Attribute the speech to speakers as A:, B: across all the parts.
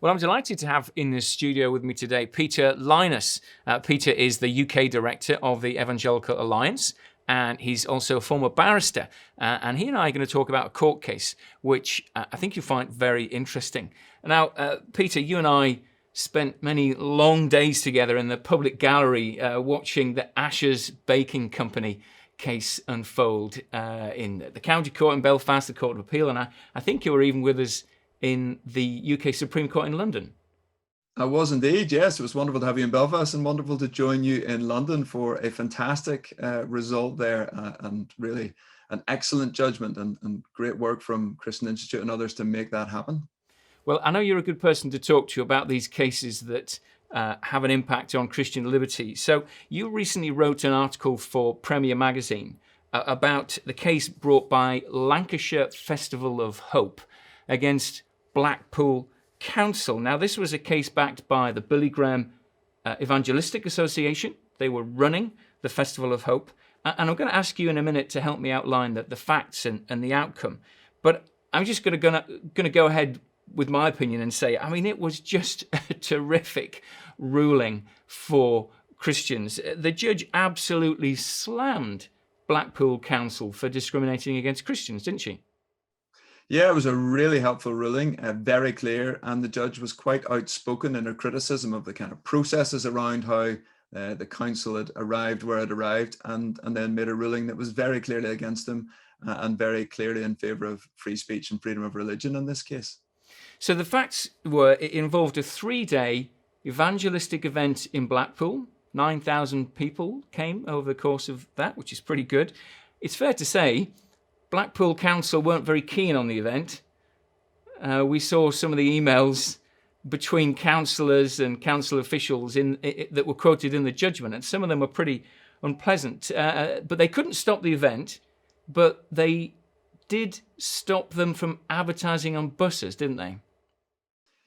A: Well, I'm delighted to have in the studio with me today Peter Lynas. Peter is the UK director of the Evangelical Alliance, and he's also a former barrister. And he and I are going to talk about a court case, which I think you'll find very interesting. Now, Peter, you and I spent many long days together in the public gallery watching the Asher's Baking Company case unfold in the County Court in Belfast, the Court of Appeal, and I think you were even with us in the UK Supreme Court in London.
B: I was indeed, yes. It was wonderful to have you in Belfast and wonderful to join you in London for a fantastic result there and really an excellent judgment and great work from Christian Institute and others to make that happen.
A: Well, I know you're a good person to talk to about these cases that have an impact on Christian liberty. So you recently wrote an article for Premier Magazine about the case brought by Lancashire Festival of Hope against Blackpool Council. Now, this was a case backed by the Billy Graham Evangelistic Association. They were running the Festival of Hope. And I'm going to ask you in a minute to help me outline the facts and the outcome. But I'm just going to go ahead with my opinion and say, I mean, it was just a terrific ruling for Christians. The judge absolutely slammed Blackpool Council for discriminating against Christians, didn't she?
B: Yeah, it was a really helpful ruling, very clear, and the judge was quite outspoken in her criticism of the kind of processes around how the council had arrived where it arrived, and then made a ruling that was very clearly against them and very clearly in favour of free speech and freedom of religion in this case.
A: So the facts were it involved a 3-day evangelistic event in Blackpool. 9,000 people came over the course of that, which is pretty good. It's fair to say Blackpool Council weren't very keen on the event. We saw some of the emails between councillors and council officials that were quoted in the judgment, and some of them were pretty unpleasant. But they couldn't stop the event, but they did stop them from advertising on buses, didn't they?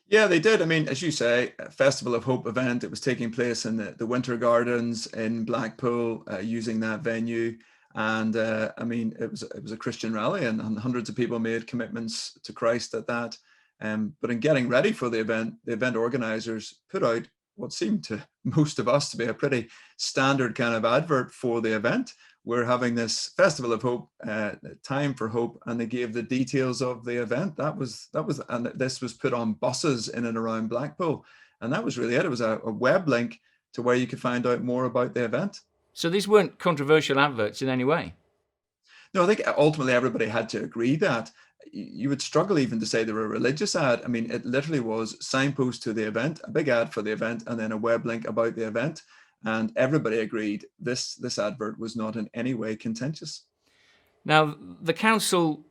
B: Yeah, they did. I mean, as you say, a Festival of Hope event. It was taking place in the Winter Gardens in Blackpool, using that venue. And I mean, it was a Christian rally, and hundreds of people made commitments to Christ at that. But in getting ready for the event organizers put out what seemed to most of us to be a pretty standard kind of advert for the event. We're having this Festival of Hope, time for hope, and they gave the details of the event. And this was put on buses in and around Blackpool, and that was really it. It was a web link to where you could find out more about the event.
A: So these weren't controversial adverts in any way?
B: No, I think ultimately everybody had to agree that. You would struggle even to say they were a religious ad. I mean, it literally was signpost to the event, a big ad for the event, and then a web link about the event. And everybody agreed this advert was not in any way contentious.
A: Now, the council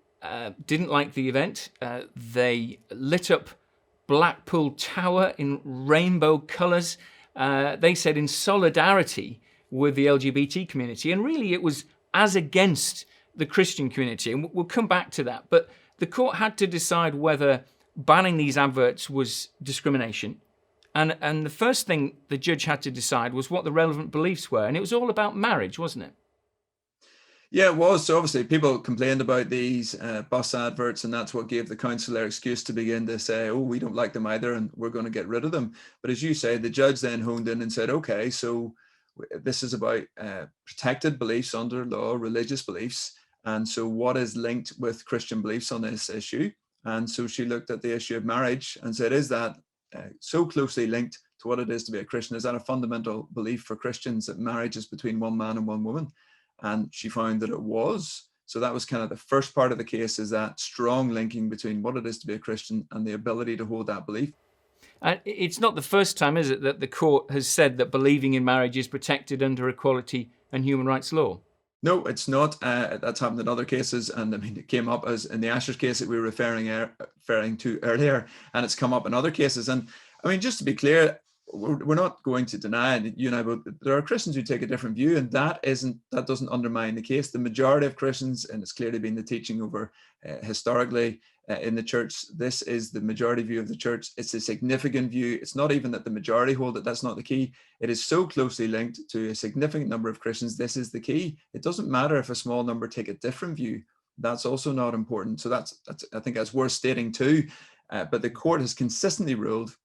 A: didn't like the event. They lit up Blackpool Tower in rainbow colours. They said in solidarity with the LGBT community. And really, it was as against the Christian community. And we'll come back to that. But the court had to decide whether banning these adverts was discrimination. And the first thing the judge had to decide was what the relevant beliefs were. And it was all about marriage, wasn't it?
B: Yeah, it was. So obviously people complained about these bus adverts, and that's what gave the council their excuse to begin to say, oh, we don't like them either, and we're going to get rid of them. But as you say, the judge then honed in and said, okay, so this is about protected beliefs under law, religious beliefs. And so what is linked with Christian beliefs on this issue? And so she looked at the issue of marriage and said, is that so closely linked to what it is to be a Christian? Is that a fundamental belief for Christians that marriage is between one man and one woman? And she found that it was. So that was kind of the first part of the case, is that strong linking between what it is to be a Christian and the ability to hold that belief.
A: It's not the first time, is it, that the court has said that believing in marriage is protected under equality and human rights law?
B: No, it's not. That's happened in other cases. And I mean, it came up as in the Asher's case that we were referring to earlier, and it's come up in other cases. And I mean, just to be clear, we're not going to deny, and you and I both, there are Christians who take a different view, and that doesn't undermine the case. The majority of Christians, and it's clearly been the teaching over historically in the church, this is the majority view of the church. It's a significant view. It's not even that the majority hold it. That's not the key. It is so closely linked to a significant number of Christians. This is the key. It doesn't matter if a small number take a different view. That's also not important. So that's I think that's worth stating too. But the court has consistently ruled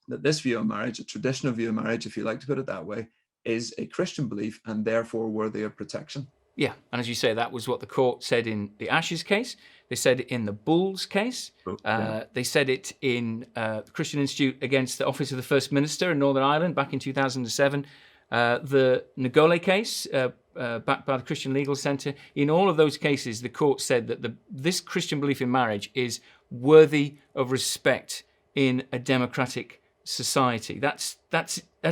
B: that this view of marriage, a traditional view of marriage, if you like to put it that way, is a Christian belief and therefore worthy of protection.
A: Yeah, and as you say, that was what the court said in the Ashes case. They said it in the Bulls case. They said it in the Christian Institute against the Office of the First Minister in Northern Ireland back in 2007. The Ngole case, backed by the Christian Legal Centre. In all of those cases, the court said that this Christian belief in marriage is worthy of respect in a democratic society. That's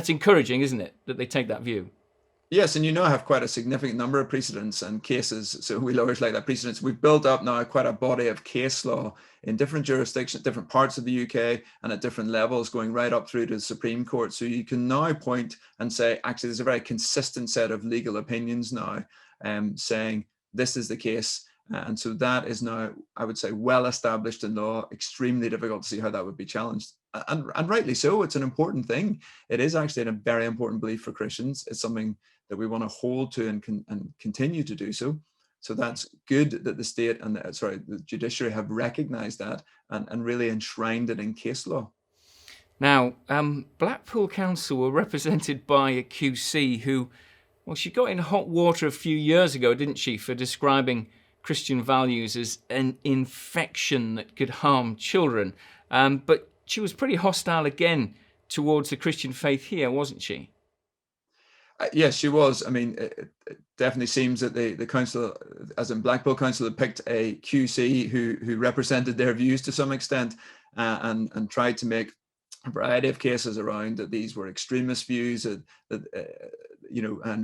A: encouraging, isn't it, that they take that view?
B: Yes, and I have quite a significant number of precedents and cases. So we lawyers like that precedents. We've built up now quite a body of case law in different jurisdictions, different parts of the UK, and at different levels, going right up through to the Supreme Court. So you can now point and say, actually, there's a very consistent set of legal opinions now, saying this is the case. And so that is now, I would say, well established in law. Extremely difficult to see how that would be challenged. And rightly so. It's an important thing. It is actually a very important belief for Christians. It's something that we want to hold to and continue to do so. So that's good that the state and the judiciary have recognized that and really enshrined it in case law.
A: Now, Blackpool Council were represented by a QC who, well, she got in hot water a few years ago, didn't she, for describing Christian values as an infection that could harm children. But she was pretty hostile again towards the Christian faith here, wasn't she?
B: Yes, she was. I mean, it definitely seems that the council, as in Blackpool Council, had picked a QC who represented their views to some extent, and tried to make a variety of cases around that these were extremist views, and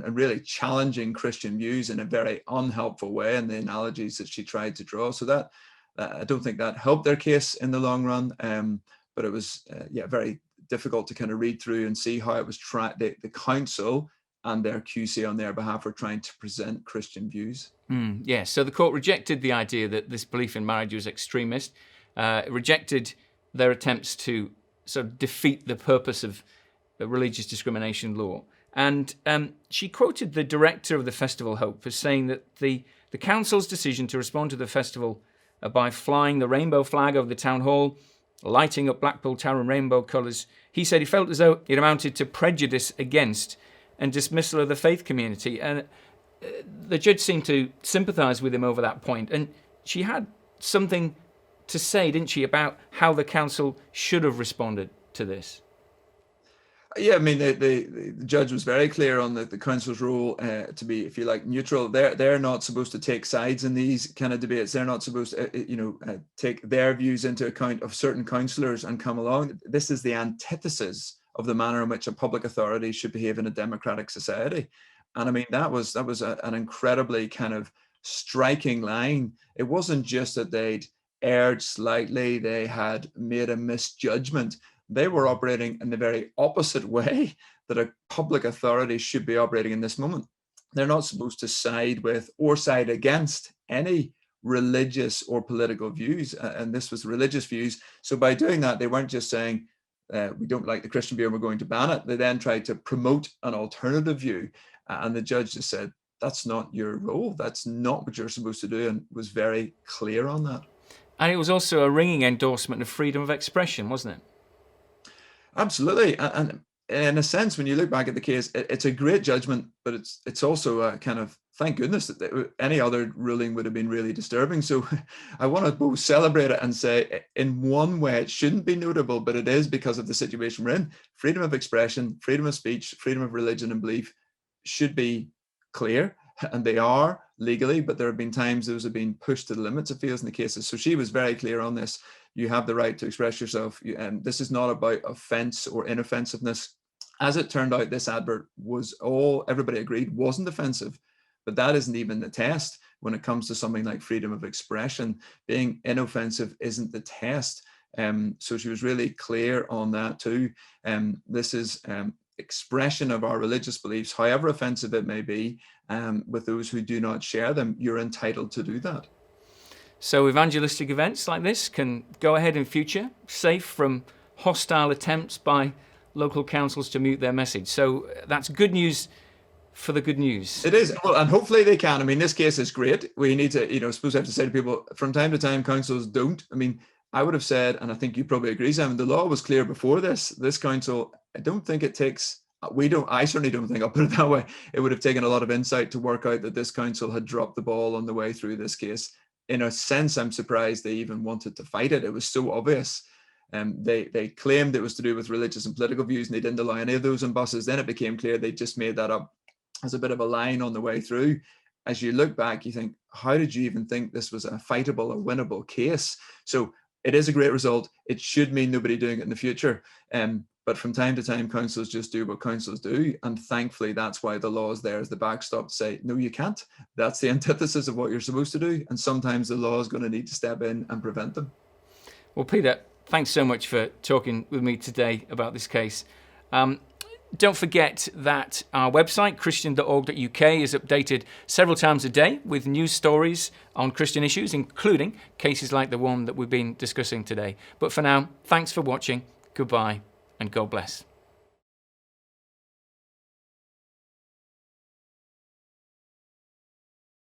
B: really challenging Christian views in a very unhelpful way, and the analogies that she tried to draw. So that I don't think that helped their case in the long run. But it was very difficult to kind of read through and see how it was the council and their QC on their behalf were trying to present Christian views.
A: Yes, so the court rejected the idea that this belief in marriage was extremist. It rejected their attempts to sort of defeat the purpose of the religious discrimination law. And she quoted the director of the Festival Hope as saying that the council's decision to respond to the festival by flying the rainbow flag over the town hall, lighting up Blackpool Tower in rainbow colours, he said he felt as though it amounted to prejudice against and dismissal of the faith community. And the judge seemed to sympathise with him over that point. And she had something to say, didn't she, about how the council should have responded to this?
B: Yeah, I mean, the judge was very clear on the council's role to be, if you like, neutral. They're not supposed to take sides in these kind of debates. They're not supposed to, take their views into account of certain councillors and come along. This is the antithesis of the manner in which a public authority should behave in a democratic society. And I mean, that was an incredibly kind of striking line. It wasn't just that they'd erred slightly, they had made a misjudgment. They were operating in the very opposite way that a public authority should be operating in this moment. They're not supposed to side with or side against any religious or political views. And this was religious views. So by doing that, they weren't just saying, we don't like the Christian view and we're going to ban it. They then tried to promote an alternative view. And the judge just said, that's not your role. That's not what you're supposed to do, and was very clear on that.
A: And it was also a ringing endorsement of freedom of expression, wasn't it?
B: Absolutely. And in a sense, when you look back at the case, it's a great judgment, but it's also a kind of, thank goodness that any other ruling would have been really disturbing. So I want to both celebrate it and say, in one way, it shouldn't be notable, but it is because of the situation we're in. Freedom of expression, freedom of speech, freedom of religion and belief should be clear, and they are legally, but there have been times those have been pushed to the limits, it feels, in the cases. So she was very clear on this. You have the right to express yourself, and this is not about offense or inoffensiveness. As it turned out, this advert was everybody agreed wasn't offensive, but that isn't even the test when it comes to something like freedom of expression. Being inoffensive isn't the test. So she was really clear on that too. This is expression of our religious beliefs, however offensive it may be, with those who do not share them. You're entitled to do that.
A: So evangelistic events like this can go ahead in future, safe from hostile attempts by local councils to mute their message. So that's good news for the good news.
B: It is. Well, and hopefully they can. I mean, this case is great. We need to, I suppose I have to say to people, from time to time, councils don't. I mean, I would have said, and I think you probably agree, Simon, the law was clear before this council. I don't think it takes, I certainly don't think, I'll put it that way, it would have taken a lot of insight to work out that this council had dropped the ball on the way through this case. In a sense, I'm surprised they even wanted to fight it. It was so obvious. They claimed it was to do with religious and political views, and they didn't allow any of those on buses. Then it became clear they just made that up as a bit of a line on the way through. As you look back, you think, how did you even think this was a fightable or winnable case? So it is a great result. It should mean nobody doing it in the future. But from time to time, councils just do what councils do. And thankfully, that's why the law is there as the backstop to say, no, you can't. That's the antithesis of what you're supposed to do. And sometimes the law is going to need to step in and prevent them.
A: Well, Peter, thanks so much for talking with me today about this case. Don't forget that our website, christian.org.uk, is updated several times a day with news stories on Christian issues, including cases like the one that we've been discussing today. But for now, thanks for watching, goodbye, and God bless.